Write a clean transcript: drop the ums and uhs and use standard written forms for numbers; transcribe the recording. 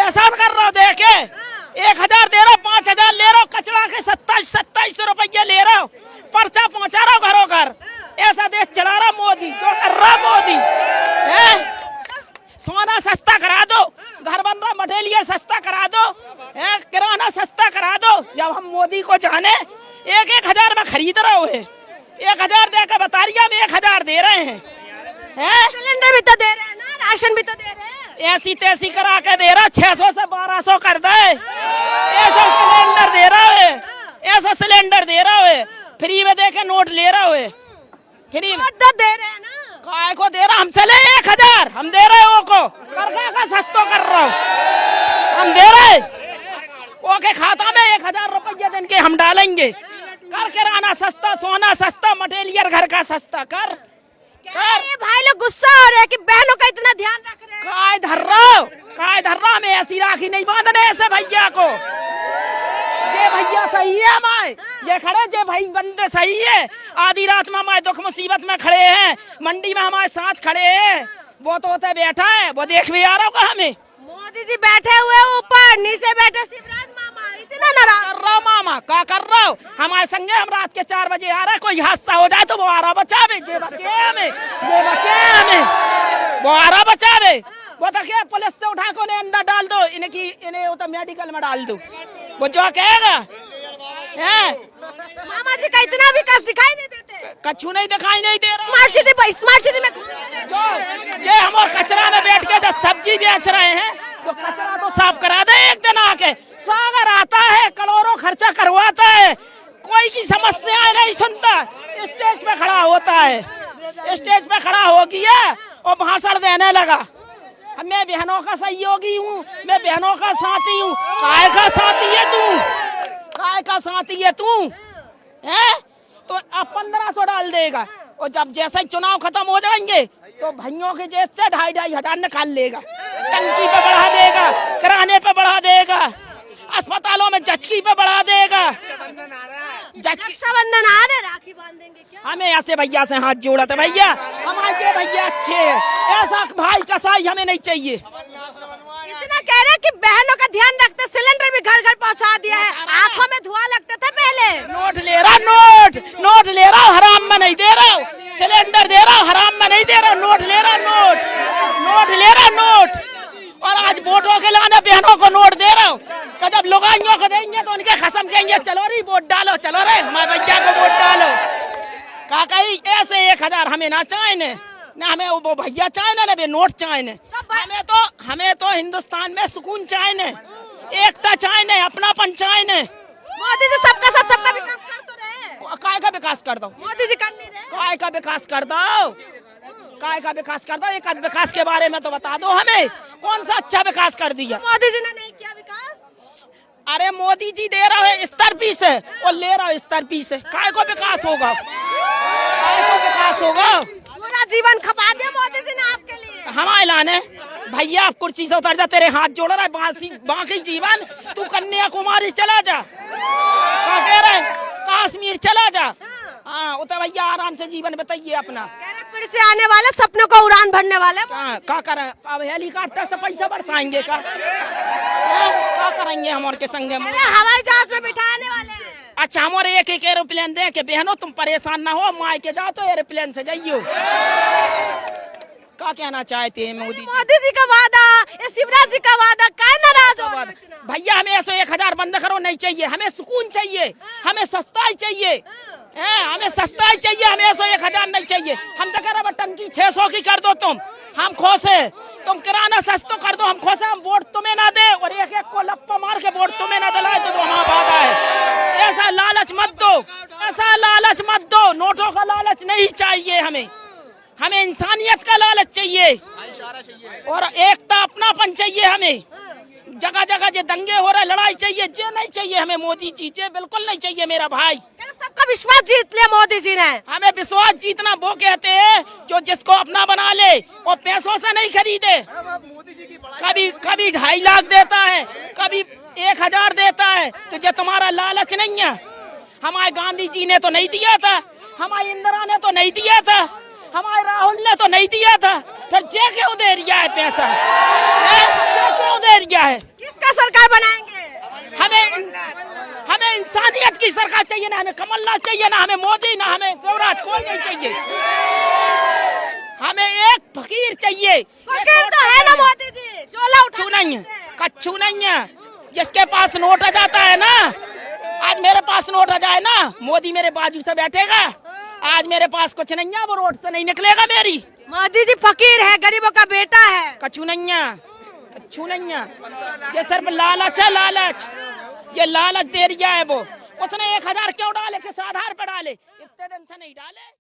परेशान कर रहा हो देखे। 1000 दे रहा हूँ, 5000 ले रहा हूँ, कचरा के 2700 रुपये ले रहा हूँ, पर्चा पहुंचा रहा हूँ घरों घर। ऐसा देश चला रहा मोदी, जो कर रहा मोदी है। सोना सस्ता करा दो, घर बन रहा मटेरियल सस्ता करा दो, किराना सस्ता करा दो। जब हम मोदी को जाने 1000 में खरीद रहे हुए, 1000 देकर बतारिया में 1000 दे रहे हैं। सिलेंडर भी तो दे रहे हैं ना, राशन भी तो दे रहे हैं। ऐसी तैसी करा के दे रहा, 600 से 1200 कर दे। ऐसा सिलेंडर दे रहा है, ऐसा सिलेंडर दे रहा है, फ्री में दे के नोट ले रहा है, फ्री में तो दे रहे हैं ना। काय को दे रहा, हम चले 1000 हम दे रहे हो को, का सस्तो कर रहा हूँ हम दे रहे। वो के खाता में 1000 रुपये दिन के हम डालेंगे। कर किराना सस्ता, सोना सस्ता, मटेरियल घर का सस्ता कर। ये भाई लोग गुस्सा हो रहे हैं कि बहनों का इतना ध्यान रख रहे हैं। काय धर्रा में ऐसी राखी नहीं बांधने ऐसे भैया को। जे भैया सही है हमारे, ये खड़े जे भाई बंदे सही है। आधी रात में हमारे दुख मुसीबत में खड़े हैं, मंडी में हमारे साथ खड़े हैं। वो तो होते बैठा है, वो देख भी आ रहा होगा हमें। मोदी जी बैठे हुए ऊपर, नीचे बैठे शिवराज मामा, इतना नाराज कर रहा मामा का कर रहा हूँ। हमारे संगे हम रात के 4 बजे आ रहा है, कोई हादसा हो जाए तो वो आ रहा बचावे, जे बचे हमें, वो आ रहा बचावे। वो तो क्या पुलिस से उठा को उन्हें अंदर डाल दो, इन्हें तो मेडिकल में डाल दो, वो जो कहेगा। मामा जी का इतना विकास दिखाई नहीं देते, कछु नहीं दिखाई नहीं दे रहा। स्मार्ट सिटी में जो हम और कचरा में बैठ के जब सब्जी बेच रहे हैं, तो कचरा तो साफ करा दे एक दिन आके। सागर आता है, करोड़ों खर्चा करवाता है, कोई की समस्याएं नहीं सुनता, स्टेज पे खड़ा होता है, स्टेज पे खड़ा हो गया और भाषण देने लगा। मैं बहनों का सहयोगी हूँ, मैं बहनों का साथी हूँ। काय का साथी है तू, काय का साथी है तू है? तो अब 1500 डाल देगा, और जब जैसे ही चुनाव खत्म हो जाएंगे तो भाइयों के जेब से 2500 निकाल लेगा, टंकी पे बढ़ा देगा, किराने पे बढ़ा देगा, अस्पतालों में जचकी पे बढ़ा देगा। रक्षाबंधन आ रहे, राखी बांधेंगे क्या? हमें ऐसे भैया से हाथ जोड़ा था, भैया हमारे भैया अच्छे हैं, ऐसा भाई कसाई हमें नहीं चाहिए। इतना कह रहे कि बहनों का ध्यान रखते, सिलेंडर भी घर घर पहुंचा दिया है, आंखों में धुआं लगता था पहले। नोट ले रहा, नोट ले रहा हूँ, हराम में नहीं दे रहा हूँ। सिलेंडर दे रहा हूँ, हराम में नहीं दे रहा हूँ। नोट ले रहा, नोट ले रहा, नोट। और आज वोटों के लाने बहनों को नोट दे रहा हूँ। जब लुगाइयों को देंगे तो उनके खसम कहेंगे, चलो रे वोट डालो, चलो रे हमारे भैया को वोट डालो। काकई ऐसे 1000 हमें ना चाहिए, ना हमें वो भैया चाहिए, ना नोट चाहिए। हमें तो हिंदुस्तान में सुकून चाहिए, एकता चाहिए, अपनापन चाहिए। मोदी जी सबका साथ सबका विकास कर तो रहे। काय का विकास कर दो, मोदी जी कर नहीं रहे। काय का विकास कर दो, काय का विकास कर दो। एक विकास के बारे में तो बता दो हमें, कौन सा अच्छा विकास कर दिया मोदी जी ने? नहीं किया विकास। अरे मोदी जी दे रहा है स्तर पीस है, और ले रहा है स्तर पीस है। काय को विकास होगा, काय को विकास होगा? पूरा जीवन खपा दिया मोदी जी ने आपके लिए। हमारे लाने भैया आप कुर्सी से उतर जा, तेरे हाथ जोड़ रहा है, बाकी जीवन तू कन्याकुमारी चला जा, क्या कह रहे कश्मीर चला जा। हाँ उतर भैया आराम से जीवन बताइए अपना। फिर से आने वाले सपनों को उड़ान भरने वाले। क्या करें, अब हेलीकॉप्टर से पैसा बरसाएंगे क्या करेंगे हम और के संगे? हवाई जहाज में बिठाने वाले हैं। अच्छा हमारे एक एरोप्लेन दे के बहनों तुम परेशान ना हो, माँ के जाओ तो एरोप्लेन से जाइयो। क्या कहना चाहते हैं मोदी जी का वादा, ये शिवराज जी का वादा, क्या नाराज हो? भैया हमें ऐसे 1000 बंद करो नहीं चाहिए, हमें सुकून चाहिए, हमें सस्ता चाहिए, हमें सस्ता चाहिए, हमें ऐसे 1000 नहीं चाहिए। हम तो कह रहे टंकी 600 की कर दो तुम, हम खुश है। तुम किराना सस्ता कर दो, हम खुश है। हम वोट तुम्हें ना दे और एक को लप्पा मार के वोट तुम्हें ना दिलाए तो हमारा वादा है। ऐसा लालच मत दो, ऐसा लालच मत दो। नोटों का लालच नहीं चाहिए हमें इंसानियत का लालच चाहिए और एकता अपनापन चाहिए। हमें जगह जगह जो दंगे हो रहे, लड़ाई चाहिए, जे नहीं चाहिए हमें मोदी जी, जे बिल्कुल नहीं चाहिए मेरा भाई। सबका विश्वास जीत लिया मोदी जी ने। हमें विश्वास जीतना वो कहते हैं जो जिसको अपना बना ले और पैसों से नहीं खरीदे। कभी 2.5 लाख देता है, कभी 1000 देता है, तो जो तुम्हारा लालच नहीं है। हमारे गांधी जी ने तो नहीं दिया था, हमारी इंदिरा ने तो नहीं दिया था, हमारे राहुल ने तो नहीं दिया था, फिर जे क्यों दे रिया है पैसा? जे क्यों दे रिया है? का सरकार बनाएंगे? हमें इंसानियत की सरकार चाहिए ना, हमें कमलनाथ चाहिए ना, हमें मोदी ना, हमें स्वराज, कोई नहीं चाहिए। हमें एक फकीर चाहिए। फकीर तो है ना मोदी जी, झोला उठा कच्चू नहीं है, कच्चू नहीं है। जिसके पास नोट आ जाता है ना, आज मेरे पास नोट आ जाए ना, मोदी मेरे बाजू से बैठेगा। आज मेरे पास कुछ नहीं है, वो रोड से नहीं निकलेगा मेरी। मोदी जी फकीर है, गरीबों का बेटा है। कच्चू नहीं है, कच्चू नहीं है। ये सिर्फ लालच है, लालच। ये लालच दे रिया है वो। उसने 1000 क्यों डाले, किस आधार पर डाले? इतने दिन से नहीं डाले।